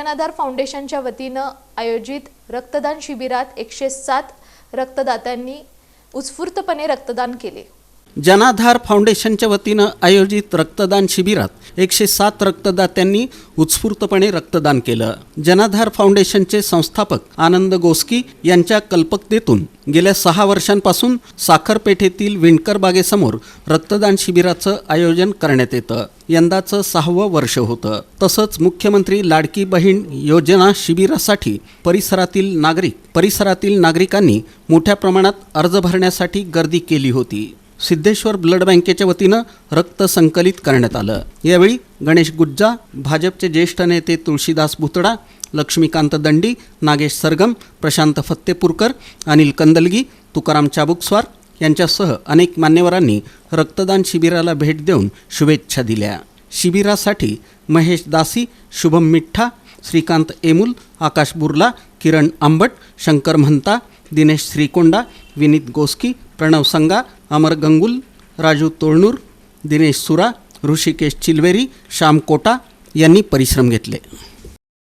जनाधार फाउंडेशनच्या वतीनं आयोजित रक्तदान शिबिरात 107 रक्तदात्यांनी उत्स्फूर्तपणे रक्तदान केले। जनाधार फाउंडेशनच्या वतीनं आयोजित रक्तदान शिबिरात 107 रक्तदात्यांनी उत्स्फूर्तपणे रक्तदान केलं। जनाधार फाउंडेशनचे संस्थापक आनंद गोस्की यांच्या कल्पकतेतून गेल्या 6 वर्षांपासून साखरपेठेतील विणकर बागेसमोर रक्तदान शिबिराचं आयोजन करण्यात येतं। यंदाचं 6वं वर्ष होतं। तसंच मुख्यमंत्री लाडकी बहीण योजना शिबिरासाठी परिसरातील नागरिकांनी मोठ्या प्रमाणात अर्ज भरण्यासाठी गर्दी केली होती। सिद्धेश्वर ब्लड बँकेच्या वतीनं रक्त संकलित करण्यात आलं। यावेळी गणेश गुज्जा, भाजपचे ज्येष्ठ नेते तुळशीदास भुतडा, लक्ष्मीकांत दंडी, नागेश सरगम, प्रशांत फत्तेपूरकर, अनिल कंदलगी, तुकाराम चाबुकस्वार यांच्यासह अनेक मान्यवरांनी रक्तदान शिबिराला भेट देऊन शुभेच्छा दिल्या। शिबिरासाठी महेश दासी, शुभम मिठ्ठा, श्रीकांत एमुल, आकाश बुर्ला, किरण आंबट, शंकर महंता, दिनेश श्रीकोंडा, विनीत गोस्की, प्रणव संगा, अमर गंगुल, राजू तोळनूर, दिनेश सुरा, ऋषिकेश चिलवेरी, श्याम कोटा यांनी परिश्रम घेतले।